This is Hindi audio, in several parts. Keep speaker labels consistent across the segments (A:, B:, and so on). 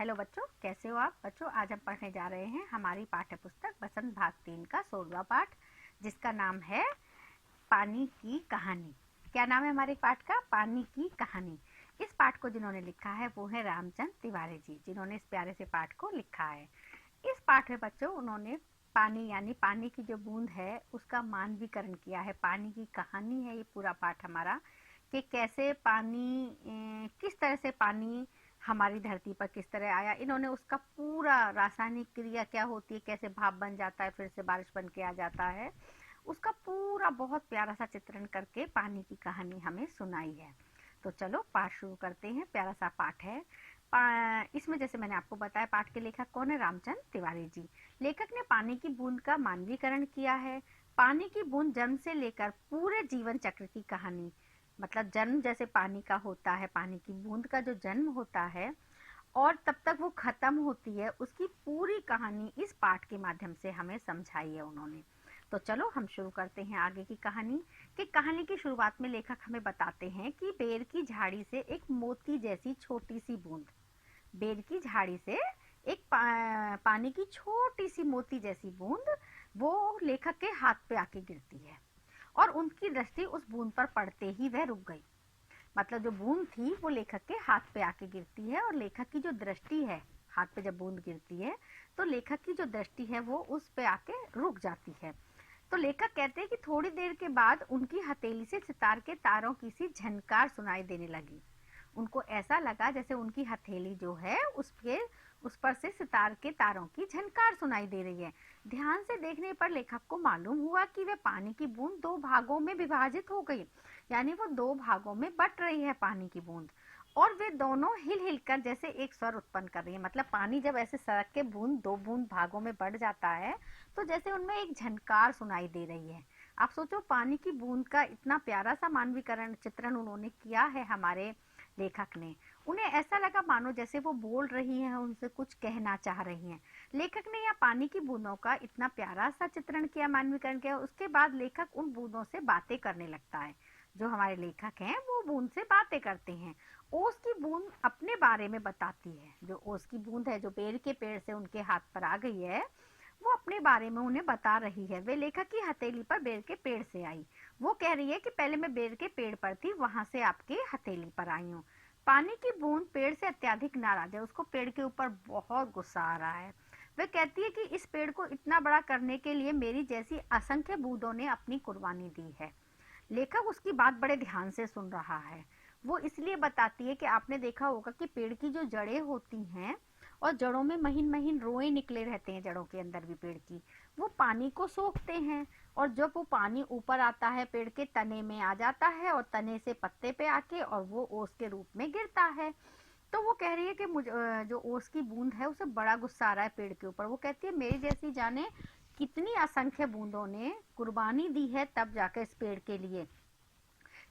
A: हेलो बच्चों, कैसे हो आप बच्चों। आज हम पढ़ने जा रहे हैं हमारी पाठ्य पुस्तक बसंत भाग 3 का 16वां पाठ, जिसका नाम है पानी की कहानी। क्या नाम है हमारे पाठ का? पानी की कहानी। इस पाठ को जिन्होंने लिखा है वो है रामचंद्र तिवारी जी, जिन्होंने इस प्यारे से पाठ को लिखा है। इस पाठ में बच्चों उन्होंने पानी यानी पानी की जो बूंद है उसका मानवीकरण किया है। पानी की कहानी है ये पूरा पाठ हमारा, कि कैसे पानी, किस तरह से पानी हमारी धरती पर किस तरह आया। इन्होंने उसका पूरा रासायनिक क्रिया क्या होती है, कैसे भाप बन जाता है, फिर से बारिश बन के आ जाता है, उसका पूरा बहुत प्यारा सा चित्रण करके पानी की कहानी हमें सुनाई है। तो चलो पाठ शुरू करते हैं। प्यारा सा पाठ है। इसमें जैसे मैंने आपको बताया, पाठ के लेखक कौन है? रामचंद्र तिवारी जी। लेखक ने पानी की बूंद का मानवीकरण किया है। पानी की बूंद जन्म से लेकर पूरे जीवन चक्र की कहानी, मतलब जन्म जैसे पानी का होता है, पानी की बूंद का जो जन्म होता है और तब तक वो खत्म होती है, उसकी पूरी कहानी इस पाठ के माध्यम से हमें समझाई है उन्होंने। तो चलो हम शुरू करते हैं आगे की कहानी। कि कहानी की शुरुआत में लेखक हमें बताते हैं कि बेर की झाड़ी से एक मोती जैसी छोटी सी बूंद, बेर की झाड़ी से एक पानी की छोटी सी मोती जैसी बूंद वो लेखक के हाथ पे आके गिरती है और उनकी दृष्टि उस बूंद पर पड़ते ही वह रुक गई। मतलब जो बूंद थी वो लेखक के हाथ पे आके गिरती है और लेखक की जो दृष्टि है, हाथ पे जब बूंद गिरती है तो लेखक की जो दृष्टि है वो उस पे आके रुक जाती है। तो लेखक कहते हैं कि थोड़ी देर के बाद उनकी हथेली से सितार के तारों की सी झनकार सुनाई देने लगी। उनको ऐसा लगा जैसे उनकी हथेली जो है उस पर से सितार के तारों की झनकार सुनाई दे रही है। ध्यान से देखने पर लेखक को मालूम हुआ कि वह पानी की बूंद दो भागों में विभाजित हो गई, यानी वो दो भागों में बट रही है पानी की बूंद, और वे दोनों हिल हिल कर जैसे एक स्वर उत्पन्न कर रही है। मतलब पानी जब ऐसे सड़क के बूंद दो बूंद भागों में बढ़ जाता है तो जैसे उनमें एक झनकार सुनाई दे रही है। आप सोचो, पानी की बूंद का इतना प्यारा सा मानवीकरण चित्रण उन्होंने किया है हमारे लेखक ने। उन्हें ऐसा लगा मानो जैसे वो बोल रही हैं, उनसे कुछ कहना चाह रही हैं। लेखक ने यह पानी की बूंदों का इतना प्यारा सा चित्रण किया, मानवीकरण किया। उसके बाद लेखक उन बूंदों से बातें करने लगता है। जो हमारे लेखक हैं वो बूंद से बातें करते हैं। ओस की बूंद अपने बारे में बताती है। जो ओस की बूंद है, जो बेर के पेड़ से उनके हाथ पर आ गई है, वो अपने बारे में उन्हें बता रही है। वे लेखक की हथेली पर बेर के पेड़ से आई। वो कह रही है कि पहले मैं बेर के पेड़ पर थी, वहां से आपके हथेली पर आई हूँ। पानी की बूंद पेड़ से अत्यधिक नाराज है, उसको पेड़ के ऊपर बहुत गुस्सा आ रहा है। वह कहती है कि इस पेड़ को इतना बड़ा करने के लिए मेरी जैसी असंख्य बूंदों ने अपनी कुर्बानी दी है। लेखक उसकी बात बड़े ध्यान से सुन रहा है। वो इसलिए बताती है कि आपने देखा होगा कि पेड़ की जो जड़ें होती हैं और जड़ों में महीन महीन रोए निकले रहते हैं, जड़ों के अंदर भी पेड़ की, वो पानी को सोखते हैं और जब वो पानी ऊपर आता है पेड़ के तने में आ जाता है और तने से पत्ते पे आके और वो ओस के रूप में गिरता है। तो वो कह रही है कि मुझे जो ओस की बूंद है उसे बड़ा गुस्सा आ रहा है पेड़ के ऊपर। वो कहती है मेरी जैसी जाने कितनी असंख्य बूंदों ने कुर्बानी दी है तब जाकर इस पेड़ के लिए।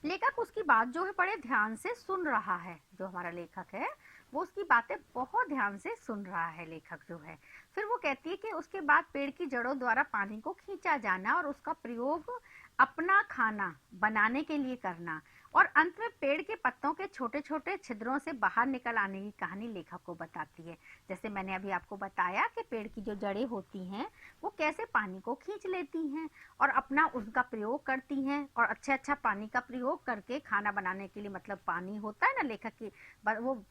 A: लेखक उसकी बात जो है बड़े ध्यान से सुन रहा है। जो हमारा लेखक है वो उसकी बातें बहुत ध्यान से सुन रहा है, लेखक जो है। फिर वो कहती है कि उसके बाद पेड़ की जड़ों द्वारा पानी को खींचा जाना और उसका प्रयोग अपना खाना बनाने के लिए करना, और अंत में पेड़ के पत्तों के छोटे छोटे छिद्रों से बाहर निकल आने की कहानी लेखक को बताती है। जैसे मैंने अभी आपको बताया कि पेड़ की जो जड़ें होती हैं वो कैसे पानी को खींच लेती हैं और अपना उसका प्रयोग करती हैं, और अच्छा पानी का प्रयोग करके खाना बनाने के लिए, मतलब पानी होता है ना, लेखक की वो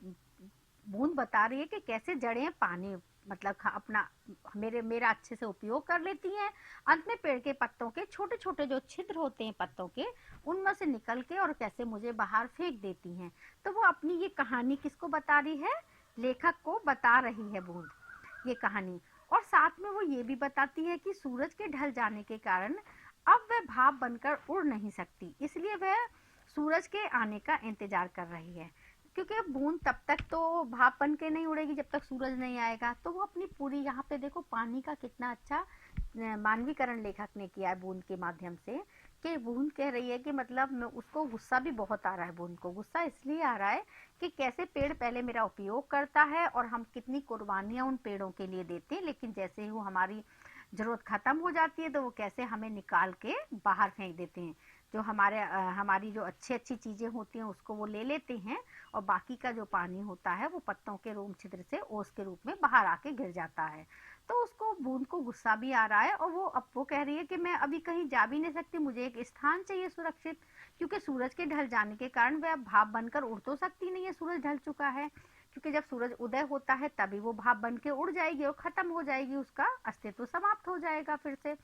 A: बूंद बता रही है कि कैसे जड़ें पानी मतलब अपना मेरा अच्छे से उपयोग कर लेती हैं। अंत में पेड़ के पत्तों के छोटे छोटे जो छिद्र होते हैं पत्तों के, उनमें से निकल के और कैसे मुझे बाहर फेंक देती हैं। तो वो अपनी ये कहानी किसको बता रही है? लेखक को बता रही है बूंद ये कहानी। और साथ में वो ये भी बताती है कि सूरज के ढल जाने के कारण अब वह भाप बनकर उड़ नहीं सकती, इसलिए वह सूरज के आने का इंतजार कर रही है। क्योंकि बूंद तब तक तो भाप बन के नहीं उड़ेगी जब तक सूरज नहीं आएगा। तो वो अपनी पूरी, यहाँ पे देखो पानी का कितना अच्छा मानवीकरण लेखक ने किया है बूंद के माध्यम से। कि बूंद कह रही है कि मतलब उसको गुस्सा भी बहुत आ रहा है। बूंद को गुस्सा इसलिए आ रहा है कि कैसे पेड़ पहले मेरा उपयोग करता है और हम कितनी कुर्बानियां उन पेड़ों के लिए देते हैं, लेकिन जैसे ही वो हमारी जरूरत खत्म हो जाती है तो वो कैसे हमें निकाल के बाहर फेंक देते हैं। जो हमारी जो अच्छी चीज़ें होती हैं उसको वो ले लेते हैं, और बाकी का जो पानी होता है वो पत्तों के रोम छिद्र से ओस के रूप में बाहर आके गिर जाता है। तो उसको बूंद को गुस्सा भी आ रहा है, और वो कह रही है कि मैं अभी कहीं जा भी नहीं सकती, मुझे एक स्थान चाहिए सुरक्षित, क्योंकि सूरज के ढल जाने के कारण वह अब भाप बनकर उड़ तो सकती नहीं है, सूरज ढल चुका है। क्योंकि जब सूरज उदय होता है तभी वो भाप बन के उड़ जाएगी और खत्म हो जाएगी, उसका अस्तित्व समाप्त हो जाएगा फिर से।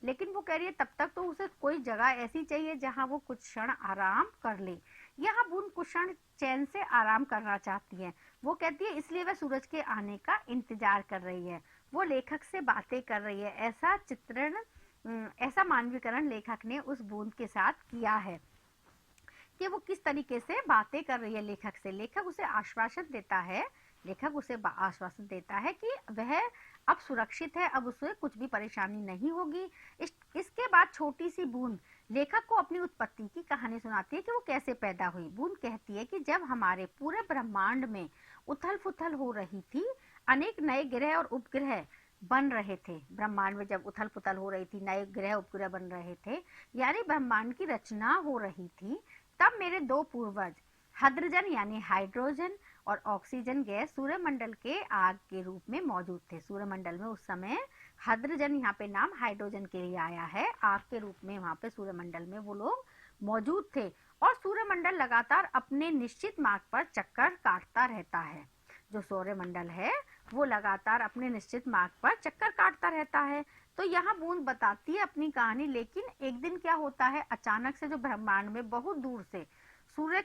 A: लेकिन वो कह रही है तब तक तो उसे कोई जगह ऐसी चाहिए जहां वो कुछ क्षण आराम कर ले। यहाँ बूंद कुछ क्षण चैन से आराम करना चाहती है। वो कहती है इसलिए वह सूरज के आने का इंतजार कर रही है, वो लेखक से बातें कर रही है। ऐसा मानवीकरण लेखक ने उस बूंद के साथ किया है कि वो किस तरीके से बातें कर रही है लेखक से। लेखक उसे आश्वासन देता है कि वह अब सुरक्षित है, अब उसे कुछ भी परेशानी नहीं होगी। इसके बाद छोटी सी बूंद लेखक को अपनी उत्पत्ति की कहानी सुनाती है कि वो कैसे पैदा हुई। बूंद कहती है कि जब हमारे पूरे ब्रह्मांड में उथल पुथल हो रही थी, अनेक नए ग्रह और उपग्रह बन रहे थे। ब्रह्मांड में जब उथल पुथल हो रही थी, नए ग्रह उपग्रह बन रहे थे, यानी ब्रह्मांड की रचना हो रही थी, तब मेरे दो पूर्वज हाइड्रोजन यानी हाइड्रोजन और ऑक्सीजन गैस सूर्यमंडल के आग के रूप में मौजूद थे। सूर्यमंडल में उस समय हाइड्रोजन, यहाँ पे नाम हाइड्रोजन के लिए आया है, आग के रूप में वहां पे सूर्यमंडल में वो लोग मौजूद थे। और सूर्यमंडल लगातार अपने निश्चित मार्ग पर चक्कर काटता रहता है। जो सौरमंडल है वो लगातार अपने निश्चित मार्ग पर चक्कर काटता रहता है। तो यहाँ बूंद बताती है अपनी कहानी। लेकिन एक दिन क्या होता है, अचानक से जो ब्रह्मांड में बहुत दूर से सूर्य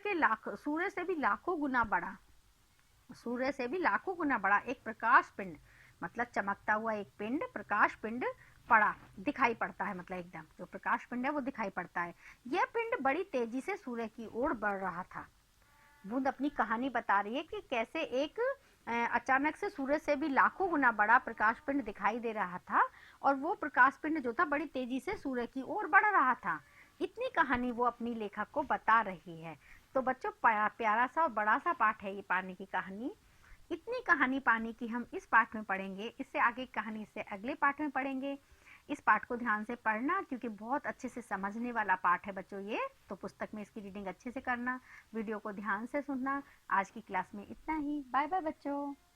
A: से भी लाखों गुना बड़ा एक प्रकाश पिंड, मतलब चमकता हुआ एक पिंड, प्रकाश पिंड दिखाई पड़ता है। मतलब एकदम जो प्रकाश पिंड है वो दिखाई पड़ता है। यह पिंड बड़ी तेजी से सूर्य की ओर बढ़ रहा था। बूंद अपनी कहानी बता रही है कि कैसे एक अचानक से सूर्य से भी लाखों गुना बड़ा प्रकाश पिंड दिखाई दे रहा था, और वो प्रकाश पिंड जो था बड़ी तेजी से सूर्य की ओर बढ़ रहा था। इतनी कहानी वो अपनी लेखक को बता रही है। तो बच्चों, प्यारा सा और बड़ा सा पाठ है ये पानी की कहानी। इतनी कहानी पानी की हम इस पाठ में पढ़ेंगे, इससे आगे कहानी इससे अगले पाठ में पढ़ेंगे। इस पाठ को ध्यान से पढ़ना, क्योंकि बहुत अच्छे से समझने वाला पाठ है बच्चों ये। तो पुस्तक में इसकी रीडिंग अच्छे से करना, वीडियो को ध्यान से सुनना। आज की क्लास में इतना ही। बाय बाय बच्चों।